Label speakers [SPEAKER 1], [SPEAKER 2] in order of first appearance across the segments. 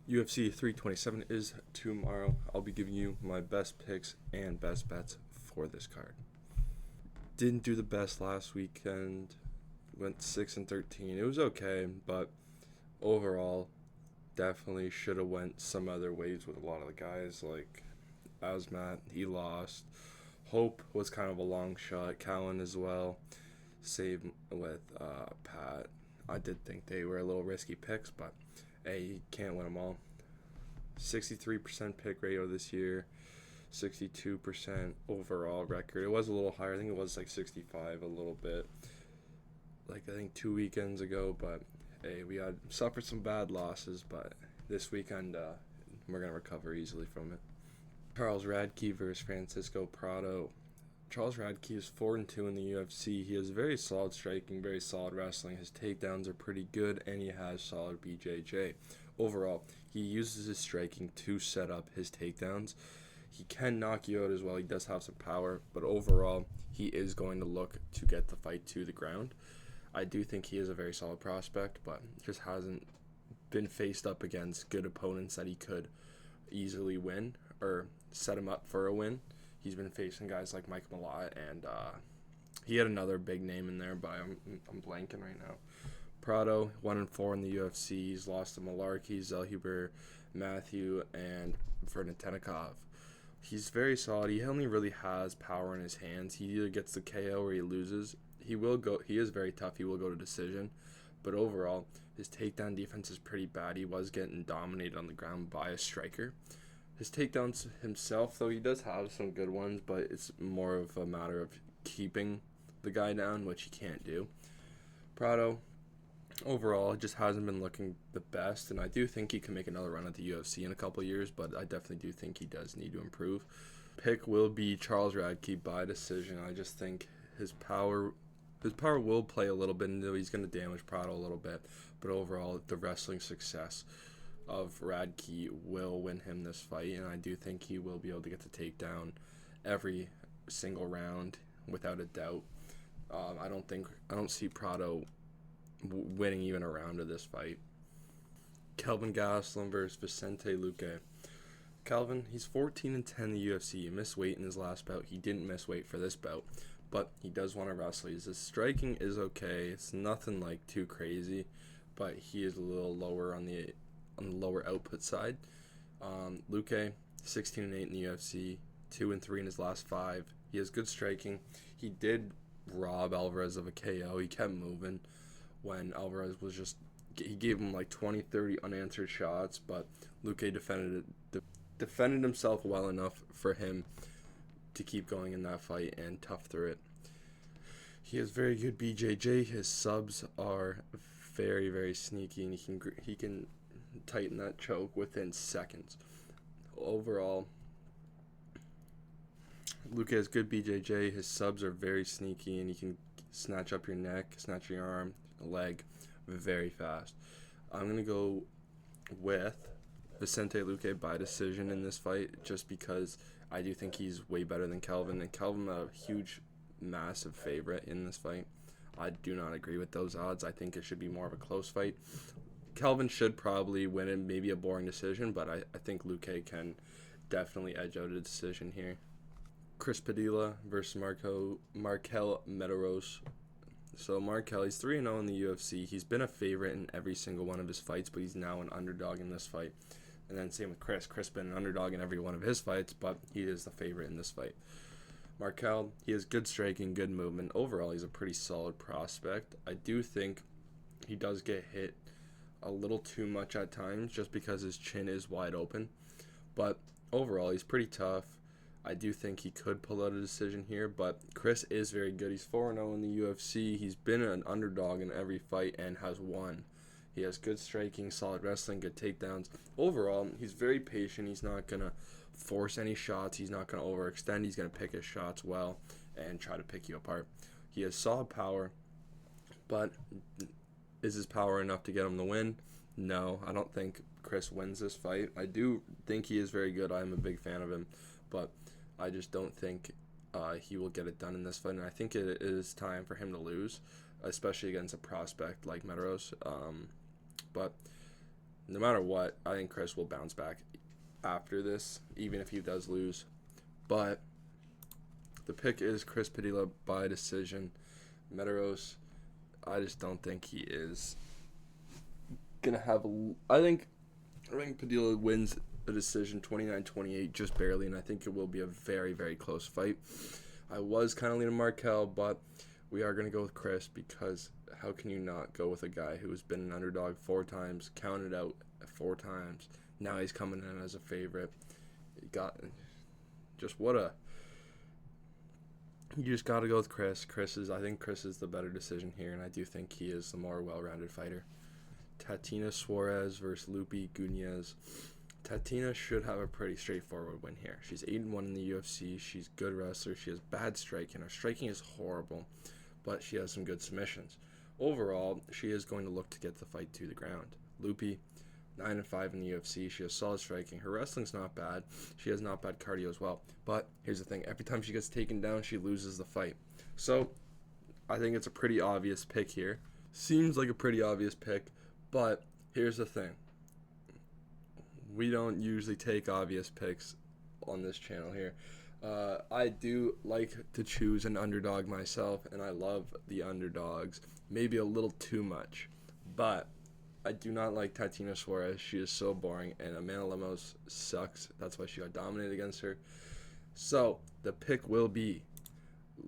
[SPEAKER 1] UFC 327 is tomorrow. I'll be giving you my best picks and best bets for this card. Didn't do the best last weekend. Went 6-13. It was okay, but overall, definitely should have went some other ways with a lot of the guys. Like Asmat, he lost. Hope was kind of a long shot. Callan as well. Same with Pat. I did think they were a little risky picks, but hey, you can't win them all. 63% pick ratio this year, 62% overall record. It was a little higher. I think it was like 65 a little bit, like I think 2 weekends ago. But hey, we had suffered some bad losses, but this weekend we're gonna recover easily from it. Charles Radke versus Francisco Prado. Charles Radke is 4-2 in the UFC. He has very solid striking, very solid wrestling. His takedowns are pretty good, and he has solid BJJ. Overall, he uses his striking to set up his takedowns. He can knock you out as well. He does have some power, but overall, he is going to look to get the fight to the ground. I do think he is a very solid prospect, but just hasn't been faced up against good opponents that he could easily win or set him up for a win. He's been facing guys like Mike Malott, and he had another big name in there, but I'm blanking right now. Prado, 1-4 in the UFC. He's lost to Malarkey, Zelhuber, Matthew, and Vernatenikov. He's very solid. He only really has power in his hands. He either gets the KO or he loses. He is very tough. He will go to decision. But overall, his takedown defense is pretty bad. He was getting dominated on the ground by a striker. His takedowns himself, though, he does have some good ones, but it's more of a matter of keeping the guy down, which he can't do. Prado, overall, just hasn't been looking the best, and I do think he can make another run at the UFC in a couple of years, but I definitely do think he does need to improve. Pick will be Charles Radke by decision. I just think his power will play a little bit, and he's going to damage Prado a little bit, but overall, the wrestling success of Radke will win him this fight, and I do think he will be able to get the takedown every single round without a doubt. I don't see Prado winning even a round of this fight. Kelvin Gastelum versus Vicente Luque. Kelvin, he's 14-10 in the UFC. He missed weight in his last bout. He didn't miss weight for this bout, but he does want to wrestle. His striking is okay. It's nothing like too crazy, but he is a little lower on the lower output side. Luque, 16-8 in the UFC, 2-3 in his last 5. He has good striking. He did rob Alvarez of a KO. He kept moving when Alvarez he gave him like 20-30 unanswered shots, but Luque defended himself well enough for him to keep going in that fight and tough through it. He has very good BJJ. His subs are very, very sneaky, and he can tighten that choke within seconds. Overall, Luque has good BJJ. His subs are very sneaky, and he can snatch up your neck, snatch your arm, leg very fast. I'm going to go with Vicente Luque by decision in this fight, just because I do think he's way better than Kelvin, and Kelvin a huge, massive favorite in this fight. I do not agree with those odds. I think it should be more of a close fight. Kelvin should probably win it, maybe a boring decision, but I think Luque can definitely edge out a decision here. Chris Padilla versus Markel Medeiros. So Markel, he's 3-0 in the UFC. He's been a favorite in every single one of his fights, but he's now an underdog in this fight. And then same with Chris. Chris been an underdog in every one of his fights, but he is the favorite in this fight. Markel, he has good striking, good movement. Overall, he's a pretty solid prospect. I do think he does get hit a little too much at times just because his chin is wide open, but overall he's pretty tough. I do think he could pull out a decision here, but Chris is very good. He's 4-0 in the UFC. He's been an underdog in every fight and has won. He has good striking, solid wrestling, good takedowns. Overall, he's very patient. He's not going to force any shots. He's not going to overextend. He's going to pick his shots well and try to pick you apart. He has solid power, but is his power enough to get him the win? No, I don't think Chris wins this fight. I do think he is very good. I'm a big fan of him, but I just don't think he will get it done in this fight. And I think it is time for him to lose, especially against a prospect like Medeiros. But no matter what, I think Chris will bounce back after this, even if he does lose. But the pick is Chris Padilla by decision. Medeiros, I just don't think he is gonna have I think Padilla wins a decision 29-28 just barely, and I think it will be a very, very close fight. I was kind of leaning Markel, but we are going to go with Chris, because how can you not go with a guy who has been an underdog 4 times, counted out 4 times, now he's coming in as a favorite. You just got to go with Chris. I think Chris is the better decision here, and I do think he is the more well-rounded fighter. Tatiana Suarez versus Lupi Gunez. Tatiana should have a pretty straightforward win here. She's 8-1 in the UFC. She's a good wrestler. She has bad striking. Her striking is horrible, but she has some good submissions. Overall, she is going to look to get the fight to the ground. Lupi, 9-5 in the UFC. She has solid striking. Her wrestling's not bad. She has not bad cardio as well. But here's the thing. Every time she gets taken down, she loses the fight. So I think it's a pretty obvious pick here. Seems like a pretty obvious pick, but here's the thing. We don't usually take obvious picks on this channel here. I do like to choose an underdog myself, and I love the underdogs. Maybe a little too much. But I do not like Tatiana Suarez. She is so boring, and Amanda Lemos sucks. That's why she got dominated against her. So the pick will be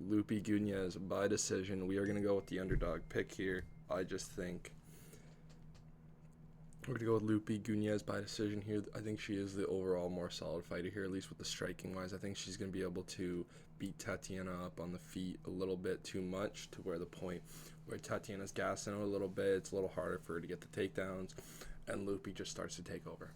[SPEAKER 1] Lupi Gunez by decision. We are going to go with the underdog pick here. I just think we're going to go with Lupi Gunez by decision here. I think she is the overall more solid fighter here, at least with the striking-wise. I think she's going to be able to beat Tatiana up on the feet a little bit too much, to where the point where Tatiana's gassing her a little bit, it's a little harder for her to get the takedowns, and Lupi just starts to take over.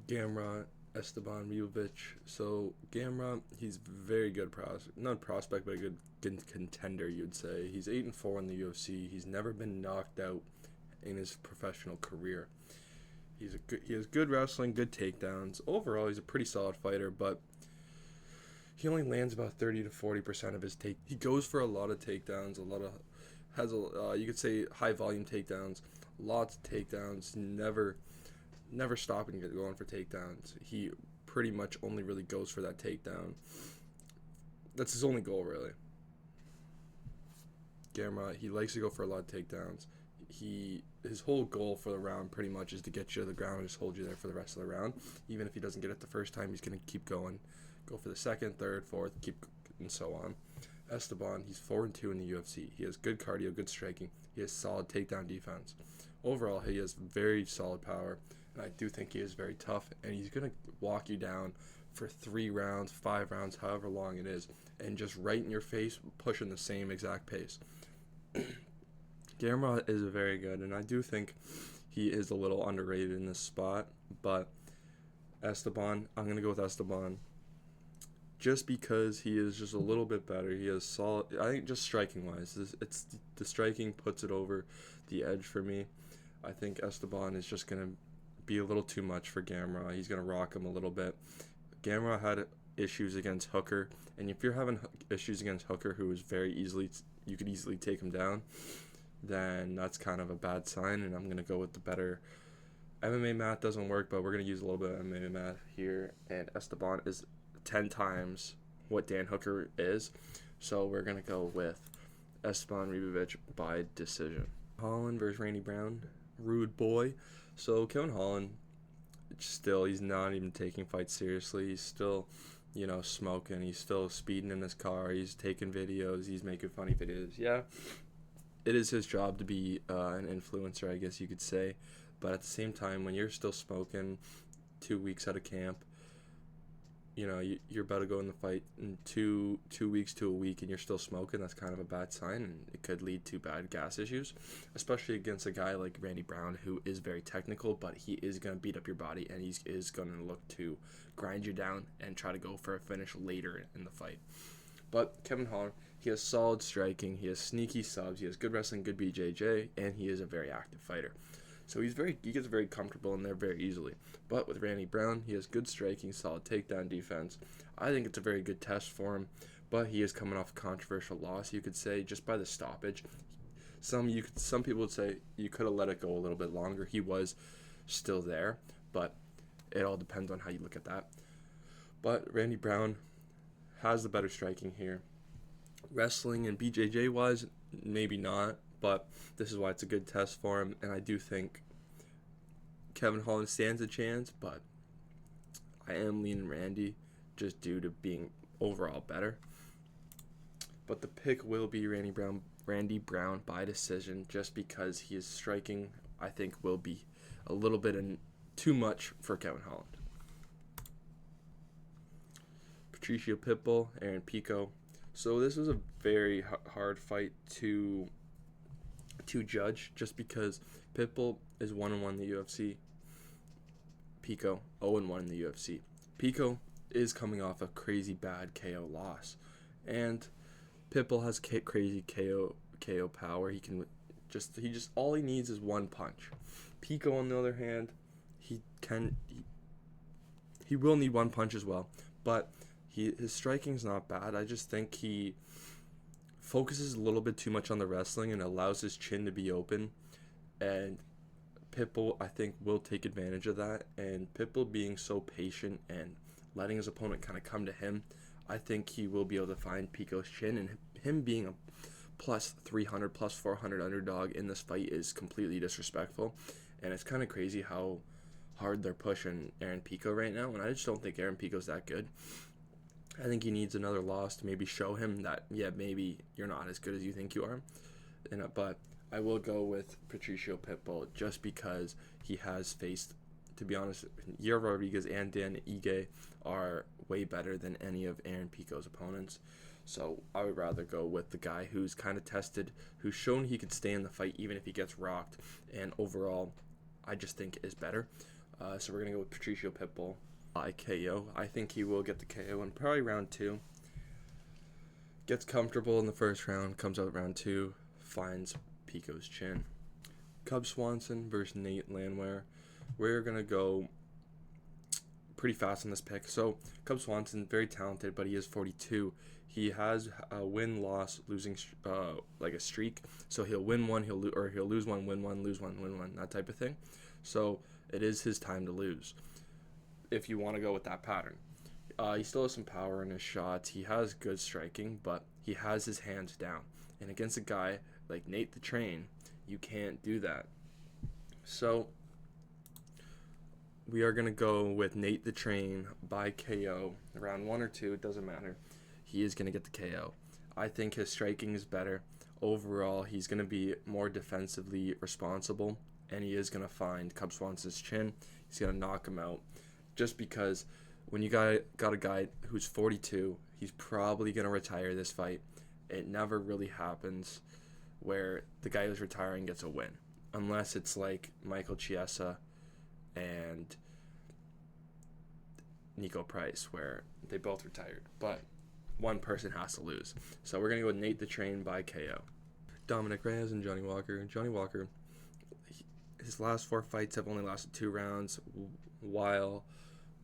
[SPEAKER 1] Gamrot, Esteban Mijovic. So Gamrot, he's very good not prospect, but a good contender, you'd say. He's 8-4 in the UFC. He's never been knocked out in his professional career. He has good wrestling, good takedowns. Overall, he's a pretty solid fighter, but he only lands about 30 to 40% of his take. He goes for a lot of takedowns, you could say high volume takedowns, lots of takedowns, never stopping going for takedowns. He pretty much only really goes for that takedown. That's his only goal, really. Gamrot, he likes to go for a lot of takedowns. His whole goal for the round pretty much is to get you to the ground and just hold you there for the rest of the round. Even if he doesn't get it the first time, he's going to keep going. Go for the second, third, fourth, and so on. Esteban, he's 4-2 in the UFC. He has good cardio, good striking. He has solid takedown defense. Overall, he has very solid power, and I do think he is very tough, and he's going to walk you down for 3 rounds, 5 rounds, however long it is, and just right in your face, pushing the same exact pace. Gamrot is very good, and I do think he is a little underrated in this spot, but Esteban, I'm going to go with Esteban just because he is just a little bit better. He has solid, I think just striking-wise, the striking puts it over the edge for me. I think Esteban is just going to be a little too much for Gamrot. He's going to rock him a little bit. Gamrot had issues against Hooker, and if you're having issues against Hooker, who is you could easily take him down, then that's kind of a bad sign, and I'm going to go with the better MMA math. Doesn't work, but we're going to use a little bit of MMA math here, and Esteban is 10 times what Dan Hooker is, so we're going to go with Esteban Mijovic by decision. Holland versus Randy Brown, rude boy. So Kevin Holland, he's not even taking fights seriously. He's still, smoking. He's still speeding in his car. He's taking videos. He's making funny videos. Yeah, it is his job to be an influencer, I guess you could say. But at the same time, when you're still smoking 2 weeks out of camp, you're about to go in the fight in 2 weeks to a week and you're still smoking, that's kind of a bad sign, and it could lead to bad gas issues, especially against a guy like Randy Brown, who is very technical, but he is going to beat up your body, and he is going to look to grind you down and try to go for a finish later in the fight. But Kevin Holland, he has solid striking, he has sneaky subs, he has good wrestling, good BJJ, and he is a very active fighter. So he gets very comfortable in there very easily. But with Randy Brown, he has good striking, solid takedown defense. I think it's a very good test for him. But he is coming off a controversial loss, you could say, just by the stoppage. Some people would say you could have let it go a little bit longer. He was still there, but it all depends on how you look at that. But Randy Brown has the better striking here. Wrestling and BJJ wise, maybe not, but this is why it's a good test for him. And I do think Kevin Holland stands a chance, but I am leaning Randy just due to being overall better. But the pick will be Randy Brown by decision, just because his striking, I think, will be a little bit too much for Kevin Holland. Patricio Pitbull, Aaron Pico. So this was a very hard fight to judge, just because Pitbull is 1-1 in the UFC. Pico 0-1 in the UFC. Pico is coming off a crazy bad KO loss, and Pitbull has crazy KO power. He all he needs is one punch. Pico, on the other hand, he will need one punch as well, but his striking's not bad. I just think he focuses a little bit too much on the wrestling and allows his chin to be open, and Pitbull, I think, will take advantage of that. And Pitbull being so patient and letting his opponent kind of come to him, I think he will be able to find Pico's chin, and him being a plus 300, plus 400 underdog in this fight is completely disrespectful. And it's kind of crazy how hard they're pushing Aaron Pico right now, and I just don't think Aaron Pico's that good. I think he needs another loss to maybe show him that, yeah, maybe you're not as good as you think you are. But I will go with Patricio Pitbull just because he has faced, to be honest, Yair Rodriguez and Dan Ige are way better than any of Aaron Pico's opponents. So I would rather go with the guy who's kind of tested, who's shown he could stay in the fight even if he gets rocked, and overall I just think is better. So we're going to go with Patricio Pitbull by KO. I think he will get the KO in probably round 2. Gets comfortable in the first round, comes out round 2, finds Pico's chin. Cub Swanson versus Nate Landwehr. We're going to go pretty fast on this pick. So Cub Swanson, very talented, but he is 42. He has a win-loss losing like a streak. So he'll win one, he'll lose one, win one, lose one, win one, that type of thing. So it is his time to lose, if you want to go with that pattern. He still has some power in his shots. He has good striking, but he has his hands down. And against a guy like Nate the Train, you can't do that. So we are going to go with Nate the Train by KO. Round 1 or 2, it doesn't matter. He is going to get the KO. I think his striking is better. Overall, he's going to be more defensively responsible, and he is going to find Cub Swanson's chin. He's going to knock him out. Just because when you got a guy who's 42, he's probably going to retire this fight. It never really happens where the guy who's retiring gets a win, unless it's like Michael Chiesa and Nico Price, where they both retired, but one person has to lose. So we're going to go with Nate the Train by KO. Dominic Reyes and Johnny Walker. Johnny Walker, his last 4 fights have only lasted 2 rounds, while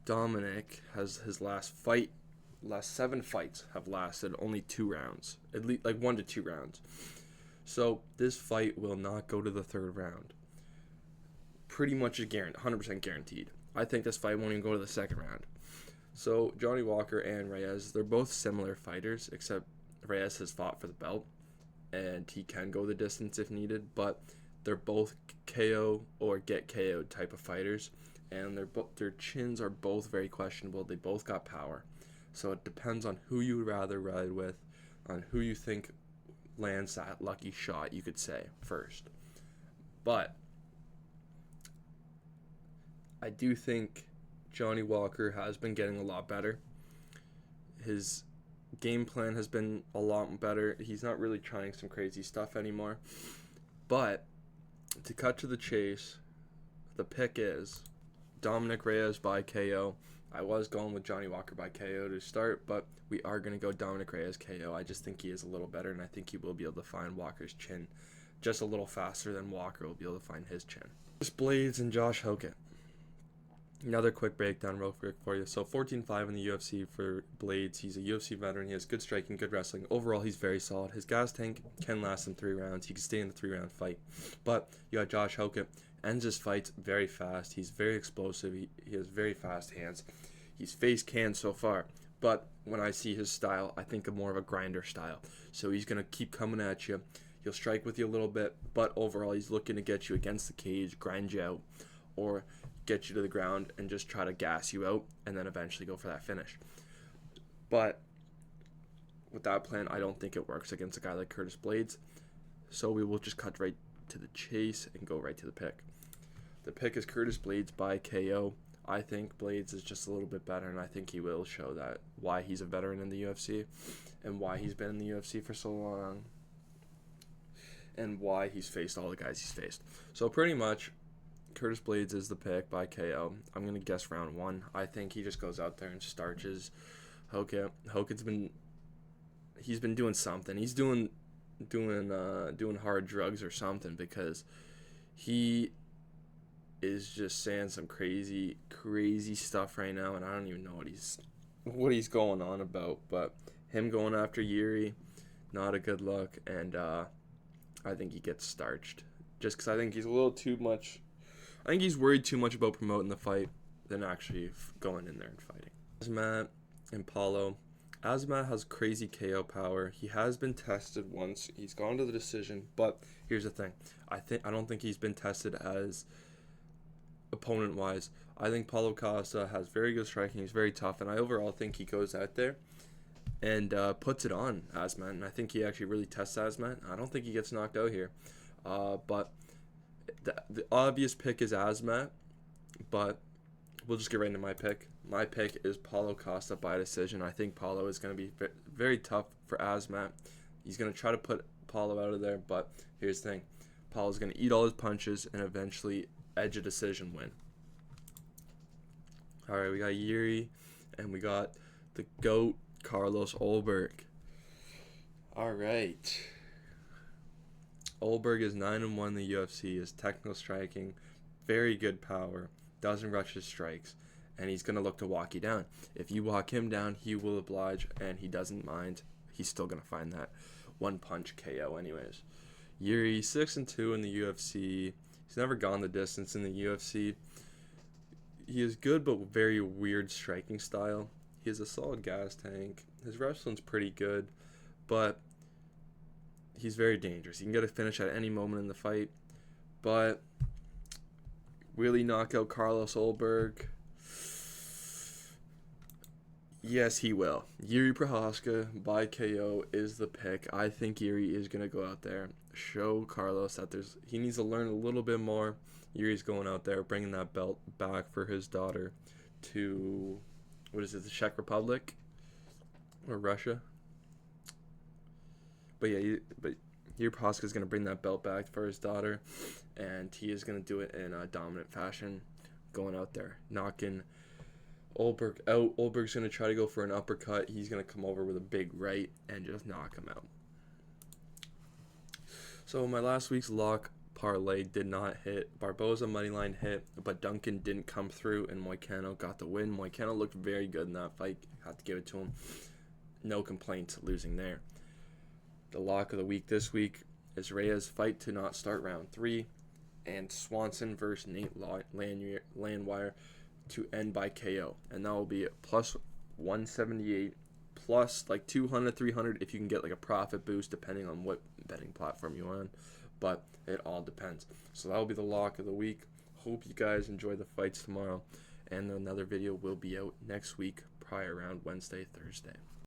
[SPEAKER 1] Dominic has his last 7 fights have lasted only 2 rounds, at least like 1 to 2 rounds. So this fight will not go to the 3rd round. Pretty much 100% guaranteed. I think this fight won't even go to the 2nd round. So Johnny Walker and Reyes, they're both similar fighters, except Reyes has fought for the belt, and he can go the distance if needed, but they're both KO or get KO'd type of fighters, and their chins are both very questionable. They both got power. So it depends on who you would rather ride with, on who you think lands that lucky shot, you could say, first. But I do think Johnny Walker has been getting a lot better. His game plan has been a lot better. He's not really trying some crazy stuff anymore. But to cut to the chase, the pick is Dominic Reyes by KO. I was going with Johnny Walker by KO to start, but we are going to go Dominic Reyes KO. I just think he is a little better, and I think he will be able to find Walker's chin just a little faster than Walker will be able to find his chin. Blades and Josh Hockett. Another quick breakdown real quick for you. So 14-5 in the UFC for Blades. He's a UFC veteran. He has good striking, good wrestling. Overall, he's very solid. His gas tank can last in 3 rounds. He can stay in the 3-round fight. But you got Josh Hockett. Ends his fights very fast. He's very explosive. He has very fast hands. He's face canned so far. But when I see his style, I think of more of a grinder style. So he's going to keep coming at you. He'll strike with you a little bit. But overall, he's looking to get you against the cage, grind you out, or get you to the ground and just try to gas you out and then eventually go for that finish. But with that plan, I don't think it works against a guy like Curtis Blades. So we will just cut right to the chase and go right to the pick. The pick is Curtis Blades by KO. I think Blades is just a little bit better, and I think he will show that why he's a veteran in the UFC and why he's been in the UFC for so long and why he's faced all the guys he's faced. So pretty much Curtis Blades is the pick by KO. I'm going to guess round 1. I think he just goes out there and starches Hockett. Hockett's been doing something. He's doing hard drugs or something, because he is just saying some crazy stuff right now, and I don't even know what he's going on about. But him going after Yuri, not a good look, and I think he gets starched just because I think he's a little too much. I think he's worried too much about promoting the fight than actually going in there and fighting. Azamat and Paulo. Azamat has crazy KO power. He has been tested once. He's gone to the decision, but here's the thing. I don't think he's been tested as opponent-wise. I think Paulo Costa has very good striking. He's very tough, and I overall think he goes out there and puts it on Azamat, and I think he actually really tests Azamat. I don't think he gets knocked out here, but the obvious pick is Azamat, but we'll just get right into my pick. My pick is Paulo Costa by decision. I think Paulo is going to be very tough for Azamat. He's going to try to put Paulo out of there, but here's the thing. Paulo's going to eat all his punches and eventually edge a decision win. All right, we got Yuri, and we got the GOAT, Carlos Ulberg. All right. Ulberg is 9-1 in the UFC. His technical striking, very good power, doesn't rush his strikes, and he's going to look to walk you down. If you walk him down, he will oblige, and he doesn't mind. He's still going to find that one-punch KO anyways. Yuri, 6-2 in the UFC. He's never gone the distance in the UFC. He is good, but very weird striking style. He has a solid gas tank. His wrestling's pretty good, but he's very dangerous. He can get a finish at any moment in the fight. But will he knock out Carlos Ulberg? Yes, he will. Yuri Prochazka by KO is the pick. I think Yuri is going to go out there, show Carlos that he needs to learn a little bit more. Yuri's going out there, bringing that belt back for his daughter to, the Czech Republic or Russia? But yeah, Yuri Prochazka is going to bring that belt back for his daughter, and he is going to do it in a dominant fashion, going out there, knocking Ulberg out. Ulberg's going to try to go for an uppercut. He's going to come over with a big right and just knock him out. So my last week's lock parlay did not hit. Barboza moneyline hit, but Duncan didn't come through, and Moicano got the win. Moicano looked very good in that fight. Have to give it to him. No complaints losing there. The lock of the week this week is Reyes' fight to not start round 3, and Swanson versus Nate Landwehr to end by KO. And that will be plus 178, plus like 200, 300 if you can get like a profit boost depending on what betting platform you're on. But it all depends. So that will be the lock of the week. Hope you guys enjoy the fights tomorrow. And another video will be out next week, probably around Wednesday, Thursday.